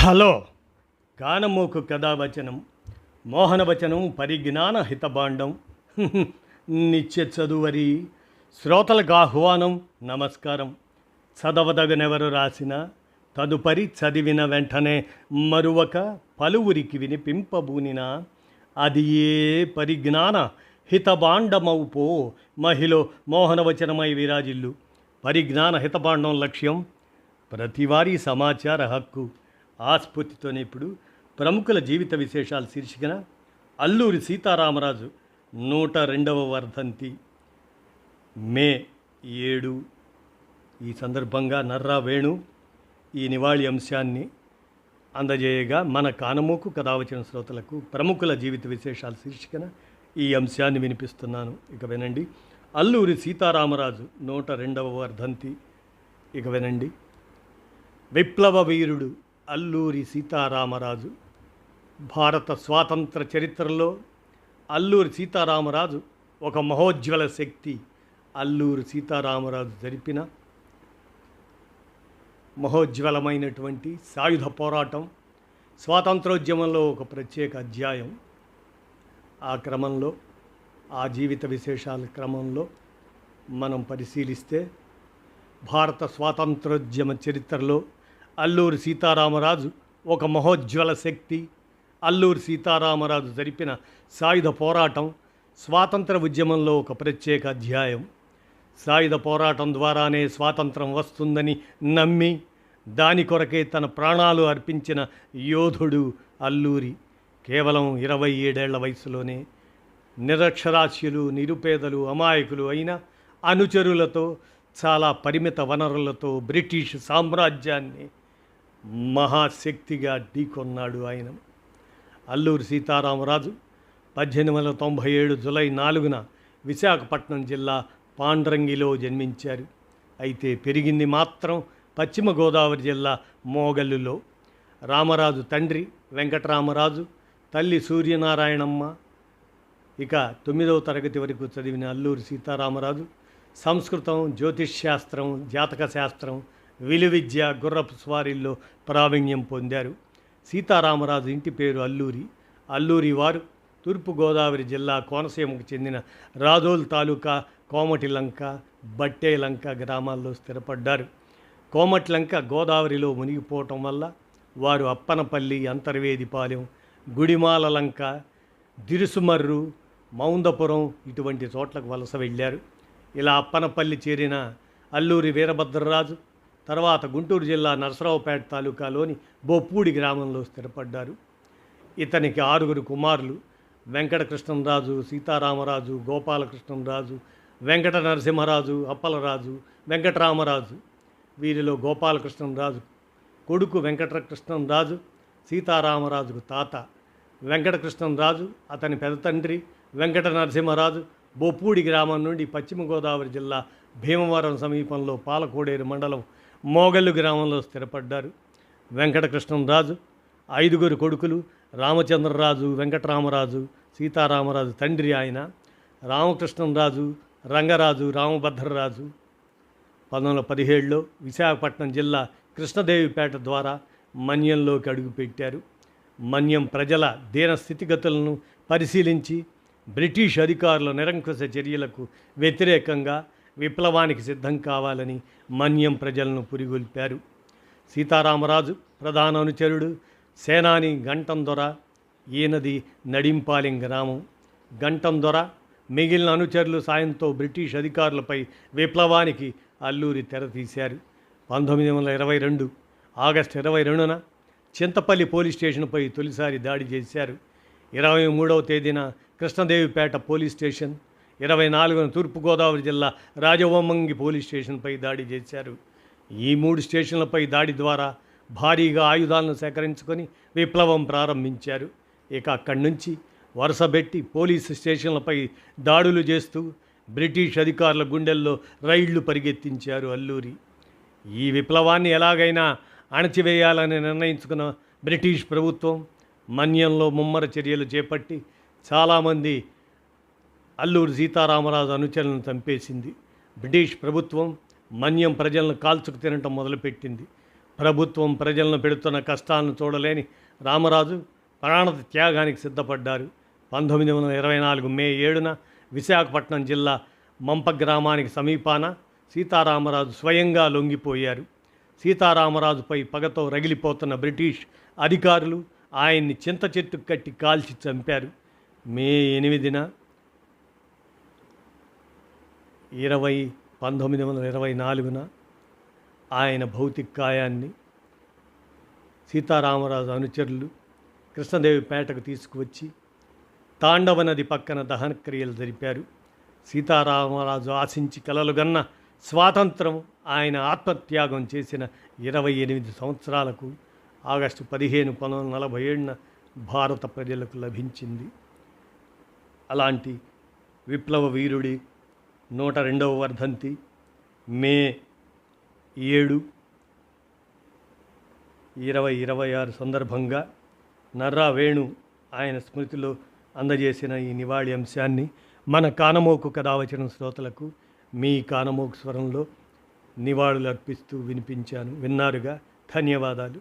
Hello కానమోకు కథావచనం మోహనవచనం పరిజ్ఞాన హితభాండం నిత్య చదువరి శ్రోతలకు ఆహ్వానం నమస్కారం. చదవదగనెవరు రాసిన తదుపరి చదివిన వెంటనే మరువక పలువురికి వినిపింపబూనిన అది ఏ పరిజ్ఞాన హితభాండమౌపో మహిళ మోహనవచనమై విరాజిల్లు. పరిజ్ఞాన హితభాండం లక్ష్యం ప్రతివారీ సమాచార హక్కు. ఆ స్ఫూర్తితోనే ఇప్పుడు ప్రముఖుల జీవిత విశేషాలు శీర్షికన అల్లూరి సీతారామరాజు 102వ వర్ధంతి మే 7. ఈ సందర్భంగా నర్రా వేణు ఈ నివాళి అంశాన్ని అందజేయగా మన కానమోకు కథావచన శ్రోతలకు ప్రముఖుల జీవిత విశేషాలు శీర్షికన ఈ అంశాన్ని వినిపిస్తున్నాను. ఇక వినండి. అల్లూరి సీతారామరాజు 102వ వర్ధంతి. ఇక వినండి. విప్లవ వీరుడు అల్లూరి సీతారామరాజు. భారత స్వాతంత్ర చరిత్రలో అల్లూరి సీతారామరాజు ఒక మహోజ్వల శక్తి. అల్లూరి సీతారామరాజు జరిపిన మహోజ్వలమైనటువంటి సాయుధ పోరాటం స్వాతంత్రోద్యమంలో ఒక ప్రత్యేక అధ్యాయం. ఆ క్రమంలో ఆ జీవిత విశేషాల క్రమంలో మనం పరిశీలిస్తే భారత స్వాతంత్రోద్యమ చరిత్రలో అల్లూరి సీతారామరాజు ఒక మహోజ్వల శక్తి. అల్లూరి సీతారామరాజు జరిపిన సాయుధ పోరాటం స్వాతంత్ర ఉద్యమంలో ఒక ప్రత్యేక అధ్యాయం. సాయుధ పోరాటం ద్వారానే స్వాతంత్రం వస్తుందని నమ్మి దాని కొరకే తన ప్రాణాలు అర్పించిన యోధుడు అల్లూరి. కేవలం 27 వయసులోనే నిరక్షరాస్యులు, నిరుపేదలు, అమాయకులు అయిన అనుచరులతో చాలా పరిమిత వనరులతో బ్రిటిష్ సామ్రాజ్యాన్ని మహాశక్తిగా ఢీకొన్నాడు ఆయన. అల్లూరి సీతారామరాజు 1897 జూలై 4న విశాఖపట్నం జిల్లా పాండ్రంగిలో జన్మించారు. అయితే పెరిగింది మాత్రం పశ్చిమ గోదావరి జిల్లా మోగల్లులో. రామరాజు తండ్రి వెంకటరామరాజు, తల్లి సూర్యనారాయణమ్మ. ఇక 9వ తరగతి వరకు చదివిన అల్లూరి సీతారామరాజు సంస్కృతం, జ్యోతిష్శాస్త్రం, జాతక శాస్త్రం, విలువిద్య, గుర్రపు స్వారీల్లో ప్రావీణ్యం పొందారు. సీతారామరాజు ఇంటి పేరు అల్లూరి. అల్లూరి వారు తూర్పుగోదావరి జిల్లా కోనసీమకు చెందిన రాజోల్ తాలూకా కోమటిలంక, బట్టేలంక గ్రామాల్లో స్థిరపడ్డారు. కోమటిలంక గోదావరిలో మునిగిపోవటం వల్ల వారు అప్పనపల్లి, అంతర్వేదిపాలెం, గుడిమాలలంక, దిరుసుమర్రు, మౌందపురం ఇటువంటి చోట్లకు వలస వెళ్ళారు. ఇలా అప్పనపల్లి చేరిన అల్లూరి వీరభద్రరాజు తర్వాత గుంటూరు జిల్లా నరసరావుపేట తాలూకాలోని బొప్పూడి గ్రామంలో స్థిరపడ్డారు. ఇతనికి 6 కుమారులు: వెంకటకృష్ణంరాజు, సీతారామరాజు, గోపాలకృష్ణంరాజు, వెంకట నరసింహరాజు, అప్పలరాజు, వెంకటరామరాజు. వీరిలో గోపాలకృష్ణంరాజు కొడుకు వెంకటకృష్ణంరాజు సీతారామరాజుకు తాత. వెంకటకృష్ణంరాజు అతని పెదతండ్రి వెంకట నరసింహరాజు బొప్పూడి గ్రామం నుండి పశ్చిమ గోదావరి జిల్లా భీమవరం సమీపంలో పాలకోడేరు మండలం మోగల్లు గ్రామంలో స్థిరపడ్డారు. వెంకటకృష్ణంరాజు 5 కొడుకులు: రామచంద్రరాజు, వెంకటరామరాజు, సీతారామరాజు తండ్రి ఆయన, రామకృష్ణంరాజు, రంగరాజు, రామభద్రరాజు. 1917లో విశాఖపట్నం జిల్లా కృష్ణదేవిపేట ద్వారా మన్యంలోకి అడుగుపెట్టారు. మన్యం ప్రజల దీన స్థితిగతులను పరిశీలించి బ్రిటిష్ అధికారుల నిరంకుశ చర్యలకు వ్యతిరేకంగా విప్లవానికి సిద్ధం కావాలని మన్యం ప్రజలను పురిగొల్పారు. సీతారామరాజు ప్రధాన అనుచరుడు సేనాని గంటం దొర. ఈయనది నడింపాలెం గ్రామం. గంటం దొర మిగిలిన అనుచరులు సాయంతో బ్రిటిష్ అధికారులపై విప్లవానికి అల్లూరి తెరతీశారు. 1922 ఆగస్టు 22న చింతపల్లి పోలీస్ స్టేషన్పై తొలిసారి దాడి చేశారు. 23వ తేదీన కృష్ణదేవిపేట పోలీస్ స్టేషన్, 24న తూర్పుగోదావరి జిల్లా రాజవొమ్మంగి పోలీస్ స్టేషన్పై దాడి చేశారు. ఈ 3 స్టేషన్లపై దాడి ద్వారా భారీగా ఆయుధాలను సేకరించుకొని విప్లవం ప్రారంభించారు. ఇక అక్కడి నుంచి వరుసబెట్టి పోలీసు స్టేషన్లపై దాడులు చేస్తూ బ్రిటిష్ అధికారుల గుండెల్లో రైళ్లు పరిగెత్తించారు అల్లూరి. ఈ విప్లవాన్ని ఎలాగైనా అణచివేయాలని నిర్ణయించుకున్న బ్రిటిష్ ప్రభుత్వం మన్యంలో ముమ్మర చర్యలు చేపట్టి చాలామంది అల్లూరి సీతారామరాజు అనుచరులను చంపేసింది. బ్రిటిష్ ప్రభుత్వం మన్యం ప్రజలను కాల్చుకు తినటం మొదలుపెట్టింది. ప్రభుత్వం ప్రజలను పెడుతున్న కష్టాలను చూడలేని రామరాజు ప్రాణ త్యాగానికి సిద్ధపడ్డారు. 1924 మే 7న విశాఖపట్నం జిల్లా మంప గ్రామానికి సమీపాన సీతారామరాజు స్వయంగా లొంగిపోయారు. సీతారామరాజుపై పగతో రగిలిపోతున్న బ్రిటిష్ అధికారులు ఆయన్ని చింత చెట్టు కట్టి కాల్చి చంపారు. మే 8న 1924న ఆయన భౌతిక కాయాన్ని సీతారామరాజు అనుచరులు కృష్ణదేవిపేటకు తీసుకువచ్చి తాండవ నది పక్కన దహనక్రియలు జరిపారు. సీతారామరాజు ఆశించి కలలుగన్న స్వాతంత్రం ఆయన ఆత్మత్యాగం చేసిన 28 సంవత్సరాలకు ఆగస్టు 15, 1947న భారత ప్రజలకు లభించింది. అలాంటి విప్లవ వీరుడి 102వ వర్ధంతి మే 7, 2026 సందర్భంగా నర్రా వేణు ఆయన స్మృతిలో అందజేసిన ఈ నివాళి అంశాన్ని మన కానమోకు కథావచనం శ్రోతలకు మీ కానమోకు స్వరంలో నివాళులు అర్పిస్తూ వినిపించాను. విన్నారుగా. ధన్యవాదాలు.